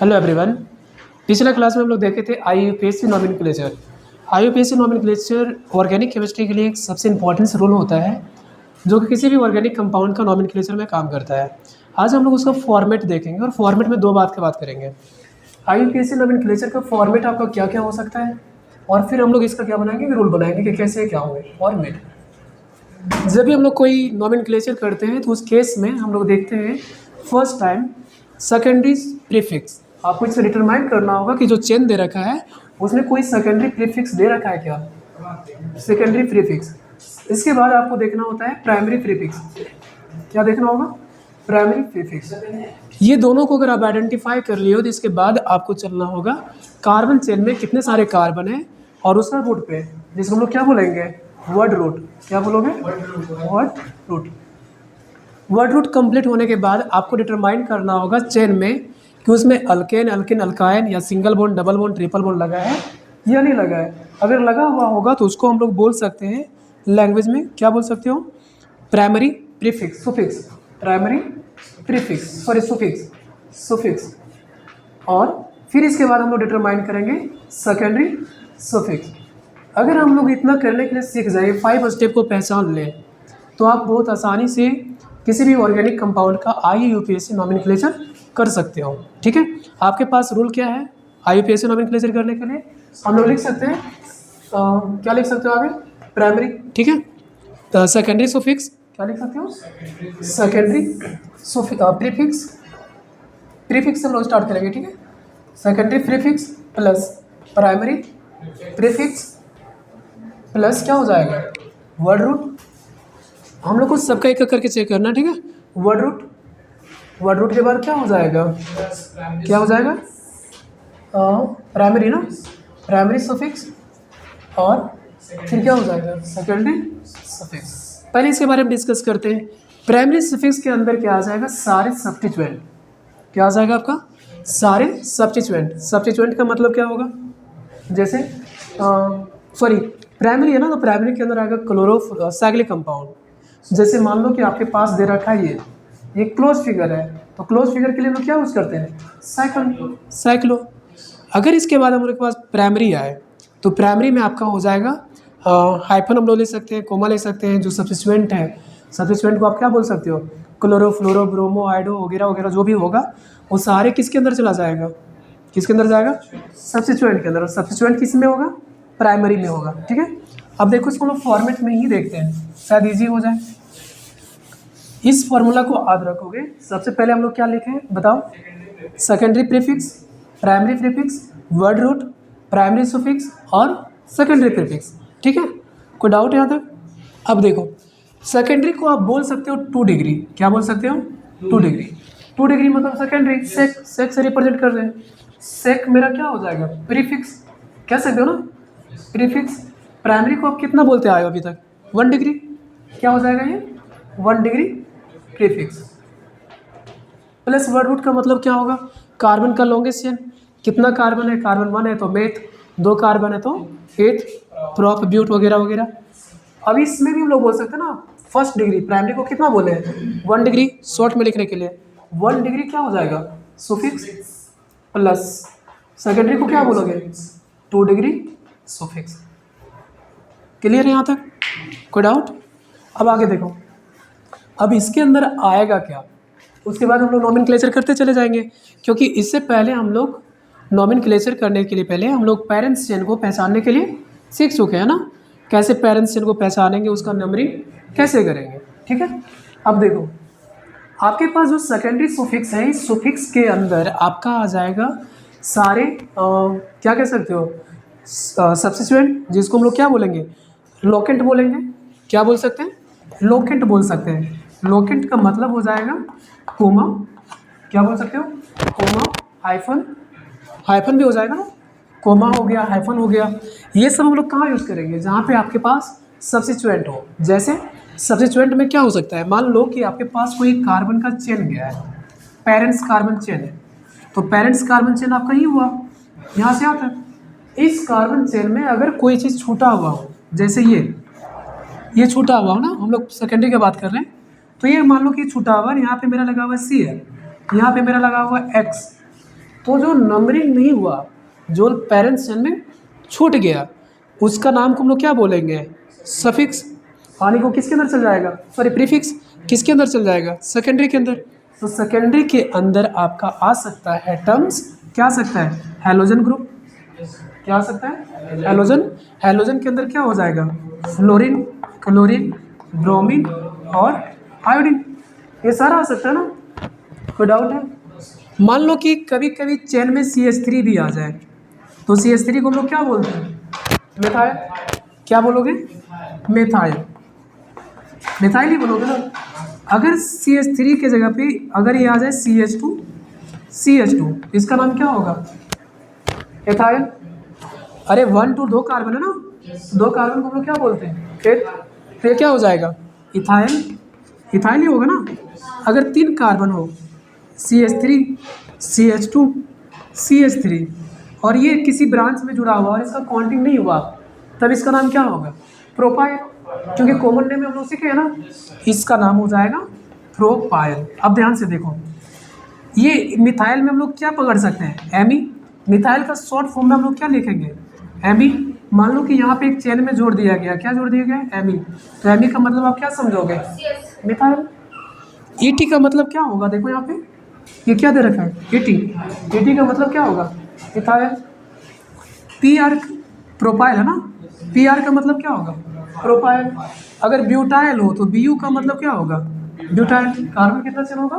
Hello everyone. पिछला class में हम लोग देखे थे IUPAC nomenclature. IUPAC nomenclature organic chemistry के लिए एक सबसे इंपॉर्टेंट रोल होता है जो कि किसी भी ऑर्गेनिक कंपाउंड का नॉमेनक्लेचर में काम करता है। आज हम लोग उसका फॉर्मेट देखेंगे और फॉर्मेट में दो बात की बात करेंगे। आईयूपीएसी नॉमेनक्लेचर का फॉर्मेट आपका क्या क्या हो सकता है और फिर हम लोग इसका क्या बनाएंगे, रूल बनाएंगे कि कैसे क्या होंगे फॉर्मेट। जब भी हम लोग कोई नॉमेनक्लेचर करते हैं तो उस केस में हम लोग देखते हैं फर्स्ट टाइम सेकेंडरी प्रीफिक्स। आपको इसे डिटरमाइन करना होगा कि जो चेन दे रखा है उसमें कोई सेकेंडरी प्रीफिक्स दे रखा है क्या, सेकेंडरी प्रीफिक्स। इसके बाद आपको देखना होता है प्राइमरी प्रीफिक्स। क्या देखना होगा, प्राइमरी प्रीफिक्स। ये दोनों को अगर आप आइडेंटिफाई कर लिए हो तो इसके बाद आपको चलना होगा कार्बन चेन में कितने सारे कार्बन हैं और उसका रूट पे, जिसको हम लोग क्या बोलेंगे, वर्ड रूट। क्या बोलोगे, word root. Word root complete होने के बाद आपको डिटरमाइन करना होगा चेन में कि उसमें अल्केन, अल्किन, अल्काइन या single bond, double bond, triple bond लगा है या नहीं लगा है। अगर लगा हुआ होगा तो उसको हम लोग बोल सकते हैं लैंग्वेज में, क्या बोल सकते हो, primary prefix, suffix. Primary prefix, sorry suffix, suffix. और फिर इसके बाद हम लोग डिटरमाइन करेंगे सेकेंडरी सुफिक्स। अगर हम लोग इतना करने के लिए सीख जाए, 5 स्टेप को पहचान लें, तो आप बहुत आसानी से किसी भी ऑर्गेनिक कंपाउंड का आईयूपीएसी नॉमेनक्लेचर कर सकते हो। ठीक है, आपके पास रूल क्या है आईयूपीएसी नॉमेनक्लेचर करने के लिए? हम लोग लिख सकते हैं क्या लिख सकते हो आगे, प्राइमरी, ठीक है, सेकेंडरी सुफिक्स, क्या लिख सकते हो, सेकेंडरी प्रीफिक्स। प्रीफिक्स से हम लोग स्टार्ट करेंगे, ठीक है, secondary prefix plus primary prefix plus क्या हो जाएगा, वर्ड रूट। हम लोग को सबका एक एक करके चेक करना, ठीक है। वर्ड रूट, वर्ड रूट के बाद क्या हो जाएगा, क्या हो जाएगा, प्राइमरी ना, प्राइमरी सफिक्स, और फिर क्या हो जाएगा, सेकेंडरी सफिक्स। पहले इसके बारे में डिस्कस करते हैं। प्राइमरी सफिक्स के अंदर क्या आ जाएगा, सारे सब्स्टिट्यूएंट। क्या आ जाएगा आपका, सारे सब्स्टिट्यूएंट। सब्स्टिट्यूएंट का मतलब क्या होगा, जैसे सॉरी प्राइमरी है ना, तो प्राइमरी के अंदर आएगा क्लोरोसाइक्लिक कंपाउंड। जैसे मान लो कि आपके पास दे रखा है ये क्लोज फिगर है, तो क्लोज फिगर के लिए हम क्या यूज़ करते हैं, साइक्लो। अगर इसके बाद हमारे पास प्राइमरी आए तो प्राइमरी में आपका हो जाएगा हाइफन हम लोग ले सकते हैं, कोमा ले सकते हैं। जो सब्स्टिट्यूएंट है, सब्स्टिट्यूएंट को आप क्या बोल सकते हो, क्लोरो, फ्लोरो, ब्रोमो, आइडो वगैरह वगैरह जो भी होगा वो सारे किसके अंदर चला जाएगा, किसके अंदर जाएगा, सब्स्टिट्यूएंट के अंदर। सब्स्टिट्यूएंट किस में होगा, प्राइमरी में होगा। ठीक है, अब देखो इसको हम फॉर्मेट में ही देखते हैं, शायद ईजी हो जाए। इस फॉर्मूला को याद रखोगे। सबसे पहले हम लोग क्या लिखें बताओ, secondary prefix, primary prefix, word root, primary suffix और सेकेंडरी प्रीफिक्स। ठीक है, कोई डाउट यहाँ तक? अब देखो सेकेंडरी को आप बोल सकते हो 2 डिग्री। क्या बोल सकते हो, 2 डिग्री। 2 डिग्री मतलब सेकेंडरी, सेक, सेक से रिप्रेजेंट कर रहे हैं। सेक मेरा क्या हो जाएगा, प्रीफिक्स, कह सकते हो ना, प्रीफिक्स। प्राइमरी को आप कितना बोलते आए हो अभी तक, 1 डिग्री। क्या हो जाएगा ये, 1 degree prefix. Plus word root का मतलब क्या होगा, कार्बन का लॉन्गेस्ट चेन। कितना कार्बन है, कार्बन 1 है तो मेथ, 2 कार्बन है तो एथ, प्रोप, ब्यूट वगैरह वगैरह। अब इसमें भी हम लोग बोल सकते हैं ना, फर्स्ट डिग्री। प्राइमरी को कितना बोले, 1 डिग्री, शॉर्ट में लिखने के लिए 1 डिग्री क्या हो जाएगा, सुफिक्स। प्लस सेकेंडरी को क्या बोलोगे, 2 डिग्री सुफिक्स। क्लियर है यहाँ तक, कोई डाउट? अब आगे देखो, अब इसके अंदर आएगा क्या, उसके बाद हम लोग नॉमेनक्लेचर करते चले जाएंगे। क्योंकि इससे पहले हम लोग नॉमेनक्लेचर करने के लिए पहले हम लोग पेरेंट्स चेन को पहचानने के लिए सीख चुके हैं ना, कैसे पेरेंट्स चेन को पहचानेंगे, उसका नंबरिंग कैसे करेंगे। ठीक है, अब देखो आपके पास जो सेकेंडरी सुफिक्स है, इस सुफिक्स के अंदर आपका आ जाएगा सारे क्या कह सकते हो, सब्स्टिट्यूएंट, जिसको हम लोग क्या बोलेंगे, लोकेंट बोलेंगे। क्या बोल सकते हैं, लोकेंट बोल सकते हैं। लोकेंट का मतलब हो जाएगा कोमा, क्या बोल सकते हो, कोमा, हाइफन, हाइफन भी हो जाएगा ना, कोमा हो गया, हाइफन हो गया। ये सब हम लोग कहाँ यूज़ करेंगे, जहाँ पे आपके पास सब्स्टिट्यूएंट हो। जैसे सब्स्टिट्यूएंट में क्या हो सकता है, मान लो कि आपके पास कोई कार्बन का चेन गया है, पेरेंट्स कार्बन चेन है, तो पेरेंट्स कार्बन चेन आपका ही हुआ यहाँ से आता है। इस कार्बन चेन में अगर कोई चीज़ छूटा हुआ हो, जैसे ये छूटा हुआ हो ना, हम लोग सेकेंडरी की बात कर रहे हैं, तो ये मान लो कि छूटा हुआ है, यहाँ पे मेरा लगा हुआ है सी है, यहाँ पे मेरा लगा हुआ है एक्स, तो जो नंबरिंग नहीं हुआ, जो पेरेंट्स चेन में छूट गया, उसका नाम को हम लोग क्या बोलेंगे? सफिक्स। यानी को किसके अंदर चल जाएगा? सॉरी, प्रीफिक्स किसके अंदर चल जाएगा? सेकेंडरी के अंदर। तो सेकेंडरी के अंदर आपका आ सकता है टर्म्स, क्या आ सकता है? Halogen group. क्या आ सकता है? हैलोजन। हैलोजन के अंदर क्या हो जाएगा? फ्लोरीन, क्लोरीन, ब्रोमीन और आयोडीन। ये सारा आ सकता है ना, कोई डाउट है? मान लो कि कभी कभी चेन में CH3 भी आ जाए, तो CH3 को हम लोग क्या बोलते हैं? मेथाइल। क्या बोलोगे? मेथाइल। मेथाइल ही बोलोगे ना। अगर CH3 के जगह पे अगर ये आ जाए CH2, इसका नाम क्या होगा? एथाइल। अरे 1 2 दो कार्बन है ना, दो कार्बन को हम लोग क्या बोलते हैं? फिर ये क्या हो जाएगा? इथाइल। इथाइल ही होगा ना। अगर 3 कार्बन हो, CH3, CH2, CH3, और ये किसी ब्रांच में जुड़ा हुआ और इसका काउंटिंग नहीं हुआ, तब इसका नाम क्या होगा? प्रोपाइल। क्योंकि कॉमन नेम में हम लोग सीखे हैं ना, इसका नाम हो जाएगा प्रोपाइल। अब ध्यान से देखो, ये मिथाइल में हम लोग क्या पकड़ सकते हैं? एमी। मिथाइल का शॉर्ट फॉर्म में हम लोग क्या लिखेंगे? एमी। मान लो कि यहाँ पे एक चेन में जोड़ दिया गया, क्या जोड़ दिया गया? एमी। तो एमी का मतलब आप क्या समझोगे? मिथाइल। ईटी का मतलब क्या होगा? देखो यहाँ पे ये क्या दे रखा है? ईटी। ईटी का मतलब क्या होगा? इथाइल। पीआर प्रोपाइल है ना, पीआर का मतलब क्या होगा? प्रोपाइल। अगर ब्यूटाइल हो तो बीयू का मतलब क्या होगा? ब्यूटाइल। कार्बन कितना चेन होगा?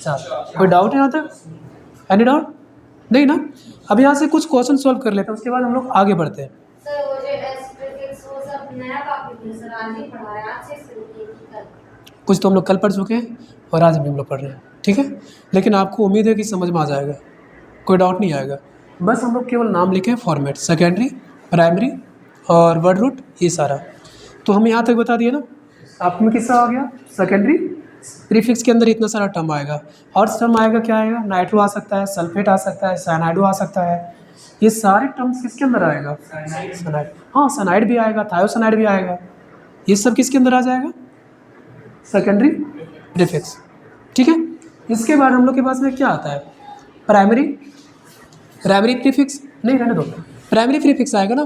4। कोई डाउट है यहाँ तक? Any doubt? नहीं ना। अब यहाँ से कुछ क्वेश्चन सॉल्व कर लेते हैं, उसके बाद हम लोग आगे बढ़ते हैं। सर वो जो एस प्रीफिक्स वो सब नया टॉपिक है सर, आज ही पढ़ा है, आज से शुरू किए थे कल। कुछ तो हम लोग कल पढ़ चुके हैं और आज भी हम लोग पढ़ रहे हैं, ठीक है। लेकिन आपको उम्मीद है कि समझ में आ जाएगा, कोई डाउट नहीं आएगा। बस हम लोग केवल नाम लिखे, फॉर्मेट, सेकेंडरी, प्राइमरी और वर्ड रूट, ये सारा। तो हम यहाँ तक बता दिए ना। आप में किस्सा आ गया? सेकेंडरी प्रीफिक्स के अंदर इतना सारा टर्म आएगा। और टर्म आएगा, क्या आएगा? नाइट्रो आ सकता है, सल्फेट आ सकता है, साइनाइडो आ सकता है। ये सारे टर्म्स किसके अंदर आएगा? साइनाइड। हाँ, साइनाइड भी आएगा, थायोसाइनाइड भी आएगा। ये सब किसके अंदर आ जाएगा? सेकेंडरी प्रीफिक्स, ठीक है। इसके बाद हम लोग के पास में क्या आता है? प्राइमरी। प्राइमरी प्रीफिक्स नहीं, रहने दो, प्राइमरी प्रीफिक्स आएगा ना।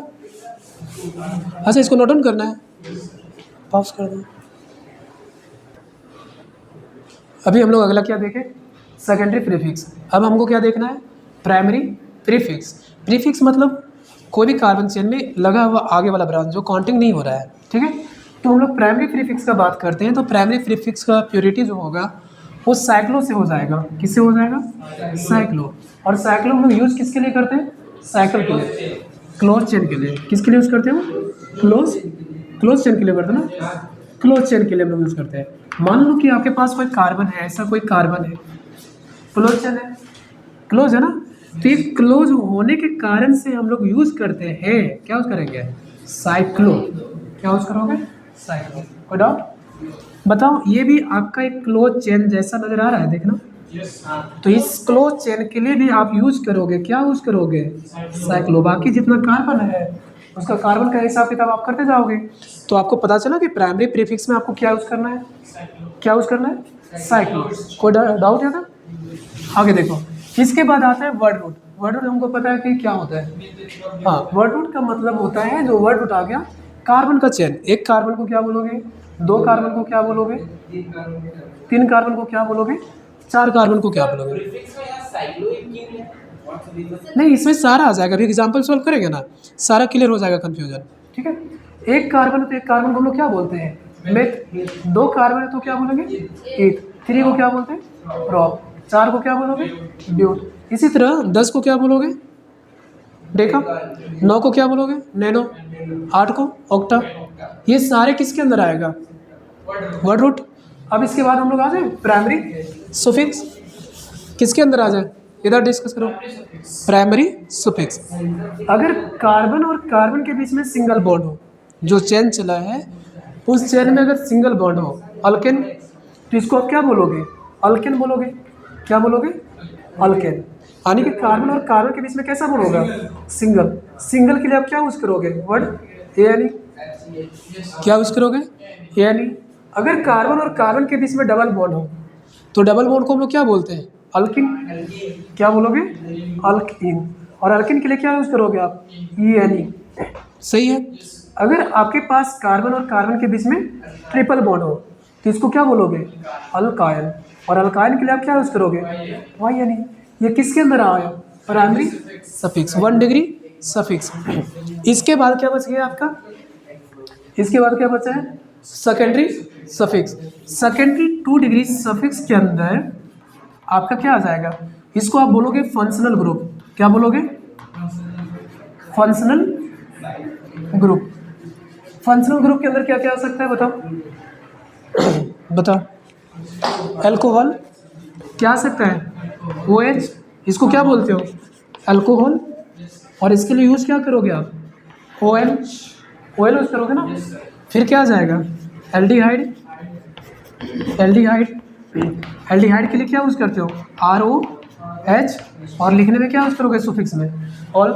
अच्छा, इसको नोट डाउन करना है, पॉज कर दो। अभी हम लोग अगला क्या देखें? Secondary prefix. अब हमको क्या देखना है? Primary prefix. प्रीफिक्स मतलब कोई भी कार्बन चेन में लगा हुआ आगे वाला ब्रांच जो काउंटिंग नहीं हो रहा है, ठीक है। तो हम लोग प्राइमरी प्रीफिक्स का बात करते हैं, तो प्राइमरी प्रीफिक्स का प्योरिटी जो होगा वो साइक्लो से हो जाएगा। किससे हो जाएगा? साइक्लो। और साइक्लो हम लोग यूज़ किसके लिए करते हैं? साइकिल के लिए, क्लोज चेन के लिए। किसके लिए यूज़ करते हो? क्लोज चेन के लिए करते हैं ना, क्लोज चेन के लिए हम लोग यूज़ करते हैं। मान लो कि आपके पास कोई कार्बन है, ऐसा कोई कार्बन है, क्लोज चेन है, क्लोज है ना। तो ये क्लोज होने के कारण से हम लोग यूज़ करते हैं, क्या यूज़ करेंगे? साइक्लो। क्या यूज़ करोगे? साइक्लो। कोई डाउट? बताओ, ये भी आपका एक क्लोज चेन जैसा नज़र आ रहा है, देखना। तो इस क्लोज चेन के लिए भी आप यूज करोगे, क्या यूज करोगे? साइक्लो। बाकी जितना कार्बन है उसका कार्बन का हिसाब किताब आप करते जाओगे। तो आपको पता चला कि प्राइमरी प्रीफिक्स में आपको क्या यूज करना है? क्या यूज करना है? साइक्लो। कोई डाउट है था? आगे देखो, इसके बाद आता है वर्ड रूट। वर्ड रूट हमको पता है कि क्या होता है। हाँ, वर्ड रूट का मतलब होता है, जो वर्ड रूट आ गया कार्बन का चेन। एक कार्बन को क्या बोलोगे? दो कार्बन को क्या बोलोगे? तीन कार्बन को क्या बोलोगे? चार कार्बन को क्या बोलोगे? नहीं, इसमें सारा आ जाएगा। अभी एग्जाम्पल सॉल्व करेंगे ना, सारा क्लियर हो जाएगा कन्फ्यूजन, ठीक है। एक कार्बन तो एक कार्बन को हम लोग क्या बोलते हैं? मेथ। दो कार्बन है तो क्या बोलेंगे? एथ। थ्री को क्या बोलते हैं? प्रॉप। चार को क्या बोलोगे? ड्यूट। इसी तरह 10 को क्या बोलोगे? डेका। 9 को क्या बोलोगे? नैनो। 8 को ऑक्टा। ये सारे किसके अंदर आएगा? Word root. अब इसके बाद हम लोग आ जाए प्राइमरी सुफिक्स। किसके अंदर आ जाए? इधर डिस्कस करो। Primary suffix. अगर कार्बन और कार्बन के बीच में सिंगल बॉन्ड हो, जो चेन चला है उस चेन में अगर सिंगल बॉन्ड हो, अल्केन, तो इसको आप क्या बोलोगे? अल्केन बोलोगे। क्या बोलोगे? अल्केन। यानी कि कार्बन और कार्बन के बीच में कैसा बॉन्ड होगा? सिंगल। सिंगल के लिए आप क्या यूज करोगे? Word any. क्या यूज करोगे? एनी। अगर कार्बन और कार्बन के बीच में डबल बॉन्ड हो, तो डबल बॉन्ड को हम लोग क्या बोलते हैं? अल्किन, क्या बोलोगे? अल्किन। और अल्किन के लिए क्या यूज़ करोगे आप? ENE। सही है। अगर आपके पास कार्बन और कार्बन के बीच में ट्रिपल बॉन्ड हो तो इसको क्या बोलोगे? अल्कायन। और अल्कायन के लिए आप क्या यूज़ करोगे? YNE। ये किसके अंदर आया? Primary suffix, 1 degree suffix. इसके बाद क्या बच गया आपका? इसके बाद क्या बचा है? Secondary suffix. Secondary 2 degree suffix के अंदर आपका क्या आ जाएगा? इसको आप बोलोगे फंक्शनल ग्रुप। क्या बोलोगे? Functional group. फंक्शनल ग्रुप के अंदर क्या क्या आ सकता है बताओ? बताओ। अल्कोहल क्या आ सकता है? OH। इसको क्या बोलते हो? अल्कोहल। और इसके लिए यूज़ क्या करोगे आप? OL। OL यूज़ करोगे ना। फिर क्या आ जाएगा? एल्डिहाइड। एल्डिहाइड। एल्डिहाइड के लिए क्या यूज़ करते हो? ROH। और लिखने में क्या यूज़ करोगे सुफिक्स में? All.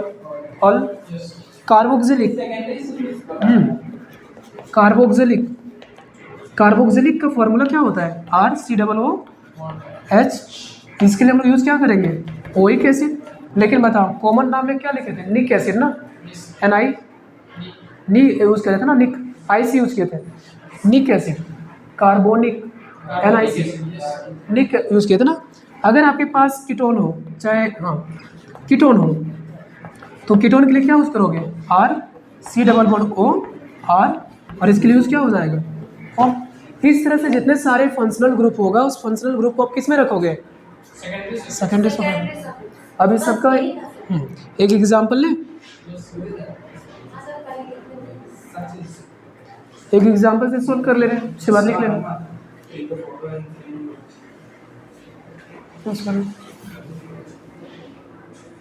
All. Carboxylic. Carboxylic. Carboxylic का फॉर्मूला क्या होता है? RCOOH। इसके लिए हम लोग यूज़ क्या करेंगे? Oic acid. लेकिन बताओ कॉमन नाम में क्या लिखे थे? निक एसिड ना। NI नी यूज़ करे थे ना, निक IC यूज़ किए थे। निक एसिड, कार्बोनिक, NIC, निक यूज़ किए थे ना। अगर आपके पास कीटोन हो, चाहे कीटोन हो, तो कीटोन के लिए क्या यूज़ करोगे? RCOOR। और इसके लिए यूज़ क्या हो जाएगा? और इस तरह से जितने सारे फंक्शनल ग्रुप होगा उस फंक्शनल ग्रुप को आप किस में रखोगे? Secondary suffix. अब इस सबका एक एग्जाम्पल लें। एक एग्जाम्पल से सोल्व कर ले रहे हैं, उसके बाद लिख लेना।